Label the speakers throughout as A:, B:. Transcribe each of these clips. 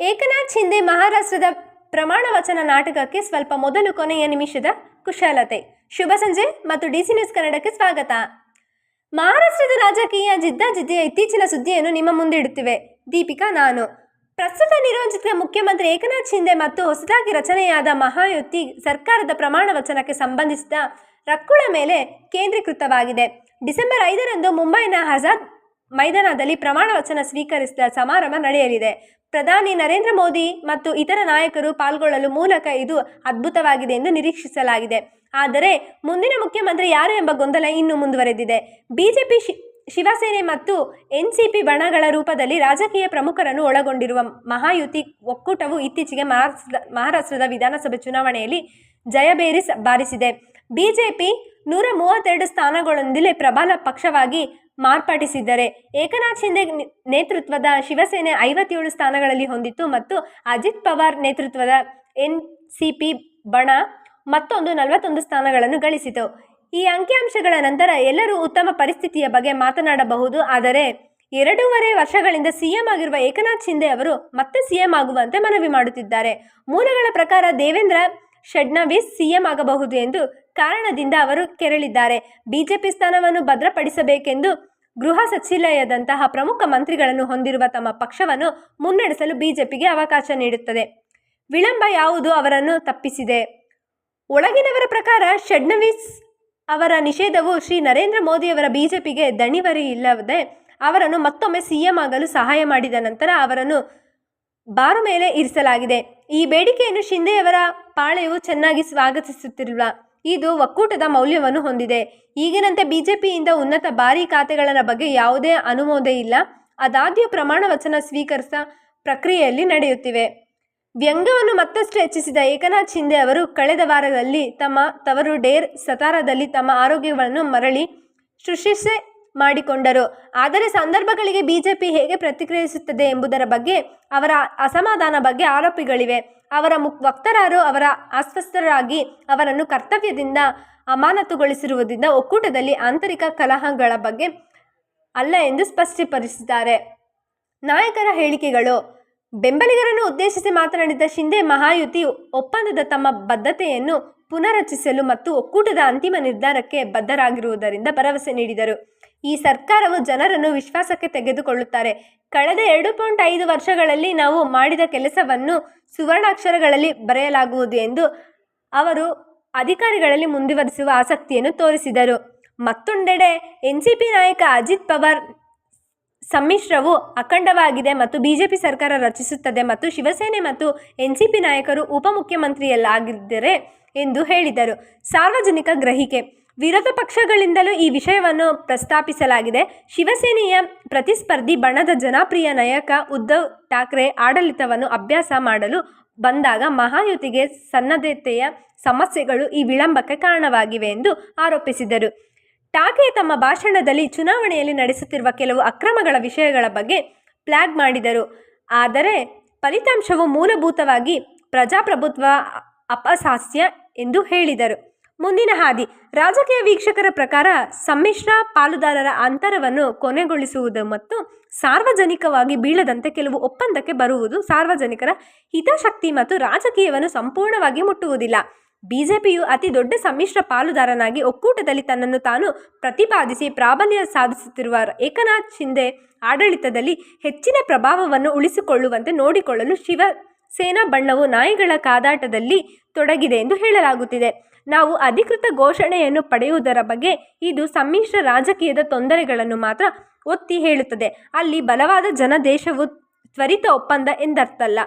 A: ಏಕನಾಥ್ ಶಿಂದೆ ಮಹಾರಾಷ್ಟ್ರದ ಪ್ರಮಾಣ ವಚನ ನಾಟಕಕ್ಕೆ ಸ್ವಲ್ಪ ಮೊದಲು ಕೊನೆಯ ನಿಮಿಷದ ಕುಶಲತೆ. ಶುಭ ಸಂಜೆ ಮತ್ತು ಡಿಸಿ ನ್ಯೂಸ್ ಕನ್ನಡಕ್ಕೆ ಸ್ವಾಗತ. ಮಹಾರಾಷ್ಟ್ರದ ರಾಜಕೀಯ ಜಿದ್ದಾಜಿದ್ದಿಯ ಇತ್ತೀಚಿನ ಸುದ್ದಿಯನ್ನು ನಿಮ್ಮ ಮುಂದೆ ಇಡುತ್ತಿವೆ. ದೀಪಿಕಾ ನಾನು. ಪ್ರಸ್ತುತ ನಿಯೋಜಿತ ಮುಖ್ಯಮಂತ್ರಿ ಏಕನಾಥ್ ಶಿಂದೆ ಮತ್ತು ಹೊಸದಾಗಿ ರಚನೆಯಾದ ಮಹಾಯುತಿ ಸರ್ಕಾರದ ಪ್ರಮಾಣ ವಚನಕ್ಕೆ ಸಂಬಂಧಿಸಿದ ರಕ್ಕುಳ ಮೇಲೆ ಕೇಂದ್ರೀಕೃತವಾಗಿದೆ. ಡಿಸೆಂಬರ್ 5ರಂದು ಮುಂಬೈನ ಆಜಾದ್ ಮೈದಾನದಲ್ಲಿ ಪ್ರಮಾಣ ವಚನ ಸ್ವೀಕರಿಸಿದ ಸಮಾರಂಭ ನಡೆಯಲಿದೆ. ಪ್ರಧಾನಿ ನರೇಂದ್ರ ಮೋದಿ ಮತ್ತು ಇತರ ನಾಯಕರು ಪಾಲ್ಗೊಳ್ಳಲು ಮೂಲಕ ಇದು ಅದ್ಭುತವಾಗಿದೆ ಎಂದು ನಿರೀಕ್ಷಿಸಲಾಗಿದೆ. ಆದರೆ ಮುಂದಿನ ಮುಖ್ಯಮಂತ್ರಿ ಯಾರು ಎಂಬ ಗೊಂದಲ ಇನ್ನೂ ಮುಂದುವರೆದಿದೆ. ಬಿಜೆಪಿ, ಶಿವಸೇನೆ ಮತ್ತು ಎನ್ಸಿಪಿ ಬಣಗಳ ರೂಪದಲ್ಲಿ ರಾಜಕೀಯ ಪ್ರಮುಖರನ್ನು ಒಳಗೊಂಡಿರುವ ಮಹಾಯುತಿ ಒಕ್ಕೂಟವು ಇತ್ತೀಚೆಗೆ ಮಹಾರಾಷ್ಟ್ರದ ವಿಧಾನಸಭೆ ಚುನಾವಣೆಯಲ್ಲಿ ಜಯಭೇರಿ ಬಾರಿಸಿದೆ. ಬಿಜೆಪಿ 132 ಸ್ಥಾನಗಳೊಂದಿಗೆ ಪ್ರಬಲ ಪಕ್ಷವಾಗಿ ಮಾರ್ಪಡಿಸಿದ್ದರೆ ಏಕನಾಥ್ ಶಿಂದೆ ನೇತೃತ್ವದ ಶಿವಸೇನೆ 57 ಸ್ಥಾನಗಳಲ್ಲಿ ಹೊಂದಿತ್ತು ಮತ್ತು ಅಜಿತ್ ಪವಾರ್ ನೇತೃತ್ವದ ಎನ್ಸಿಪಿ ಬಣ ಮತ್ತೊಂದು 41 ಸ್ಥಾನಗಳನ್ನು ಗಳಿಸಿತು. ಈ ಅಂಕಿಅಂಶಗಳ ನಂತರ ಎಲ್ಲರೂ ಉತ್ತಮ ಪರಿಸ್ಥಿತಿಯ ಬಗ್ಗೆ ಮಾತನಾಡಬಹುದು. ಆದರೆ 2.5 ವರ್ಷಗಳಿಂದ ಸಿಎಂ ಆಗಿರುವ ಏಕನಾಥ್ ಶಿಂದೆ ಅವರು ಮತ್ತೆ ಸಿಎಂ ಆಗುವಂತೆ ಮನವಿ ಮಾಡುತ್ತಿದ್ದಾರೆ. ಮೂಲಗಳ ಪ್ರಕಾರ ದೇವೇಂದ್ರ ಫಡ್ನವೀಸ್ ಸಿಎಂ ಆಗಬಹುದು ಎಂದು ಕಾರಣದಿಂದ ಅವರು ಕೆರಳಿದ್ದಾರೆ. ಬಿಜೆಪಿ ಸ್ಥಾನವನ್ನು ಭದ್ರಪಡಿಸಬೇಕೆಂದು ಗೃಹ ಸಚಿವಾಲಯದಂತಹ ಪ್ರಮುಖ ಮಂತ್ರಿಗಳನ್ನು ಹೊಂದಿರುವ ತಮ್ಮ ಪಕ್ಷವನ್ನು ಮುನ್ನಡೆಸಲು ಬಿಜೆಪಿಗೆ ಅವಕಾಶ ನೀಡುತ್ತದೆ. ವಿಳಂಬ ಯಾವುದು ಅವರನ್ನು ತಪ್ಪಿಸಿದೆ? ಒಳಗಿನವರ ಪ್ರಕಾರ ಫಡ್ನವೀಸ್ ಅವರ ನಿಷೇಧವು ಶ್ರೀ ನರೇಂದ್ರ ಮೋದಿಯವರ ಬಿಜೆಪಿಗೆ ದಣಿವರಿ ಇಲ್ಲದೆ ಅವರನ್ನು ಮತ್ತೊಮ್ಮೆ ಸಿಎಂ ಆಗಲು ಸಹಾಯ ಮಾಡಿದ ನಂತರ ಅವರನ್ನು ಬಾರು ಮೇಲೆ ಇರಿಸಲಾಗಿದೆ. ಈ ಬೇಡಿಕೆಯನ್ನು ಶಿಂದೆಯವರ ಪಾಳೆಯು ಚೆನ್ನಾಗಿ ಸ್ವಾಗತಿಸುತ್ತಿಲ್ಲ. ಇದು ಒಕ್ಕೂಟದ ಮೌಲ್ಯವನ್ನು ಹೊಂದಿದೆ. ಈಗಿನಂತೆ ಬಿಜೆಪಿಯಿಂದ ಉನ್ನತ ಭಾರೀ ಖಾತೆಗಳ ಬಗ್ಗೆ ಯಾವುದೇ ಅನುಮೋದನೆ ಇಲ್ಲ. ಆದಾಗ್ಯೂ ಪ್ರಮಾಣ ವಚನ ಸ್ವೀಕರಿಸ ಪ್ರಕ್ರಿಯೆಯಲ್ಲಿ ನಡೆಯುತ್ತಿವೆ. ವ್ಯಂಗ್ಯವನ್ನು ಮತ್ತಷ್ಟು ಹೆಚ್ಚಿಸಿದ ಏಕನಾಥ್ ಶಿಂದೆ ಅವರು ಕಳೆದ ವಾರದಲ್ಲಿ ತಮ್ಮ ತವರು ಡೇರ್ ಸತಾರಾದಲ್ಲಿ ತಮ್ಮ ಆರೋಗ್ಯವನ್ನು ಮರಳಿ ಶುಶ್ರೂಷೆ ಮಾಡಿಕೊಂಡರು. ಆದರೆ ಸಂದರ್ಭಗಳಿಗೆ ಬಿಜೆಪಿ ಹೇಗೆ ಪ್ರತಿಕ್ರಿಯಿಸುತ್ತದೆ ಎಂಬುದರ ಬಗ್ಗೆ ಅವರ ಅಸಮಾಧಾನ ಬಗ್ಗೆ ಆರೋಪಗಳಿವೆ. ಅವರ ವಕ್ತಾರರು ಅವರ ಅಸ್ವಸ್ಥರಾಗಿ ಅವರನ್ನು ಕರ್ತವ್ಯದಿಂದ ಅಮಾನತುಗೊಳಿಸಿರುವುದರಿಂದ ಒಕ್ಕೂಟದಲ್ಲಿ ಆಂತರಿಕ ಕಲಹಗಳ ಬಗ್ಗೆ ಅಲ್ಲ ಎಂದು ಸ್ಪಷ್ಟಪಡಿಸಿದ್ದಾರೆ. ನಾಯಕರ ಹೇಳಿಕೆಗಳು. ಬೆಂಬಲಿಗರನ್ನು ಉದ್ದೇಶಿಸಿ ಮಾತನಾಡಿದ ಶಿಂದೆ ಮಹಾಯುತಿ ಒಪ್ಪಂದದ ತಮ್ಮ ಬದ್ಧತೆಯನ್ನು ಪುನರ್ರಚಿಸಲು ಮತ್ತು ಒಕ್ಕೂಟದ ಅಂತಿಮ ನಿರ್ಧಾರಕ್ಕೆ ಬದ್ಧರಾಗಿರುವುದರಿಂದ ಭರವಸೆ ನೀಡಿದರು. ಈ ಸರ್ಕಾರವು ಜನರನ್ನು ವಿಶ್ವಾಸಕ್ಕೆ ತೆಗೆದುಕೊಳ್ಳುತ್ತಾರೆ. ಕಳೆದ 2.5 ವರ್ಷಗಳಲ್ಲಿ ನಾವು ಮಾಡಿದ ಕೆಲಸವನ್ನು ಸುವರ್ಣಾಕ್ಷರಗಳಲ್ಲಿ ಬರೆಯಲಾಗುವುದು ಎಂದು ಅವರು ಅಧಿಕಾರಿಗಳಲ್ಲಿ ಮುಂದುವರಿಸುವ ಆಸಕ್ತಿಯನ್ನು ತೋರಿಸಿದರು. ಮತ್ತೊಂದೆಡೆ ಎನ್ಸಿಪಿ ನಾಯಕ ಅಜಿತ್ ಪವಾರ್ ಸಮ್ಮಿಶ್ರವು ಅಖಂಡವಾಗಿದೆ ಮತ್ತು ಬಿಜೆಪಿ ಸರ್ಕಾರ ರಚಿಸುತ್ತದೆ ಮತ್ತು ಶಿವಸೇನೆ ಮತ್ತು ಎನ್ಸಿಪಿ ನಾಯಕರು ಉಪಮುಖ್ಯಮಂತ್ರಿಯಲ್ಲಾಗಿದ್ದಾರೆ ಎಂದು ಹೇಳಿದರು. ಸಾರ್ವಜನಿಕ ಗ್ರಹಿಕೆ. ವಿರೋಧ ಪಕ್ಷಗಳಿಂದಲೂ ಈ ವಿಷಯವನ್ನು ಪ್ರಸ್ತಾಪಿಸಲಾಗಿದೆ. ಶಿವಸೇನೆಯ ಪ್ರತಿಸ್ಪರ್ಧಿ ಬಣದ ಜನಪ್ರಿಯ ನಾಯಕ ಉದ್ಧವ್ ಠಾಕ್ರೆ ಆಡಳಿತವನ್ನು ಅಭ್ಯಾಸ ಮಾಡಲು ಬಂದಾಗ ಮಹಾಯುತಿಗೆ ಸನ್ನದ್ಧತೆಯ ಸಮಸ್ಯೆಗಳು ಈ ವಿಳಂಬಕ್ಕೆ ಕಾರಣವಾಗಿವೆ ಎಂದು ಆರೋಪಿಸಿದರು. ಠಾಕ್ರೆ ತಮ್ಮ ಭಾಷಣದಲ್ಲಿ ಚುನಾವಣೆಯಲ್ಲಿ ನಡೆಸುತ್ತಿರುವ ಕೆಲವು ಅಕ್ರಮಗಳ ವಿಷಯಗಳ ಬಗ್ಗೆ ಫ್ಲಾಗ್ ಮಾಡಿದರು. ಆದರೆ ಫಲಿತಾಂಶವು ಮೂಲಭೂತವಾಗಿ ಪ್ರಜಾಪ್ರಭುತ್ವ ಅಪಹಾಸ್ಯ ಎಂದು ಹೇಳಿದರು. ಮುಂದಿನ ಹಾದಿ. ರಾಜಕೀಯ ವೀಕ್ಷಕರ ಪ್ರಕಾರ ಸಮ್ಮಿಶ್ರ ಪಾಲುದಾರರ ಅಂತರವನ್ನು ಕೊನೆಗೊಳಿಸುವುದು ಮತ್ತು ಸಾರ್ವಜನಿಕವಾಗಿ ಬೀಳದಂತೆ ಕೆಲವು ಒಪ್ಪಂದಕ್ಕೆ ಬರುವುದು ಸಾರ್ವಜನಿಕರ ಹಿತಾಸಕ್ತಿ ಮತ್ತು ರಾಜಕೀಯವನ್ನು ಸಂಪೂರ್ಣವಾಗಿ ಮುಟ್ಟುವುದಿಲ್ಲ. ಬಿಜೆಪಿಯು ಅತಿ ದೊಡ್ಡ ಸಮ್ಮಿಶ್ರ ಪಾಲುದಾರನಾಗಿ ಒಕ್ಕೂಟದಲ್ಲಿ ತನ್ನನ್ನು ತಾನು ಪ್ರತಿಪಾದಿಸಿ ಪ್ರಾಬಲ್ಯ ಸಾಧಿಸುತ್ತಿರುವ ಏಕನಾಥ್ ಶಿಂದೆ ಆಡಳಿತದಲ್ಲಿ ಹೆಚ್ಚಿನ ಪ್ರಭಾವವನ್ನು ಉಳಿಸಿಕೊಳ್ಳುವಂತೆ ನೋಡಿಕೊಳ್ಳಲು ಶಿವಸೇನಾ ಬಣವು ನಾಯಿಗಳ ಕಾದಾಟದಲ್ಲಿ ತೊಡಗಿದೆ ಎಂದು ಹೇಳಲಾಗುತ್ತಿದೆ. ನಾವು ಅಧಿಕೃತ ಘೋಷಣೆಯನ್ನು ಪಡೆಯುವುದರ ಬಗ್ಗೆ ಇದು ಸಮ್ಮಿಶ್ರ ರಾಜಕೀಯದ ತೊಂದರೆಗಳನ್ನು ಮಾತ್ರ ಒತ್ತಿ ಹೇಳುತ್ತದೆ. ಅಲ್ಲಿ ಬಲವಾದ ಜನಾದೇಶವು ತ್ವರಿತ ಒಪ್ಪಂದ ಎಂದರ್ಥಲ್ಲ.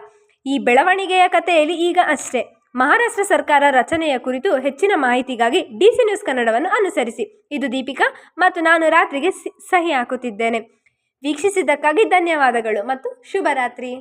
A: ಈ ಬೆಳವಣಿಗೆಯ ಕಥೆಯಲ್ಲಿ ಈಗ ಅಷ್ಟೇ. ಮಹಾರಾಷ್ಟ್ರ ಸರ್ಕಾರ ರಚನೆಯ ಕುರಿತು ಹೆಚ್ಚಿನ ಮಾಹಿತಿಗಾಗಿ ಡಿಸಿ ನ್ಯೂಸ್ ಕನ್ನಡವನ್ನು ಅನುಸರಿಸಿ. ಇದು ದೀಪಿಕಾ ಮತ್ತು ನಾನು ರಾತ್ರಿಗೆ ಸಹಿ ಹಾಕುತ್ತಿದ್ದೇನೆ. ವೀಕ್ಷಿಸಿದ್ದಕ್ಕಾಗಿ ಧನ್ಯವಾದಗಳು ಮತ್ತು ಶುಭರಾತ್ರಿ.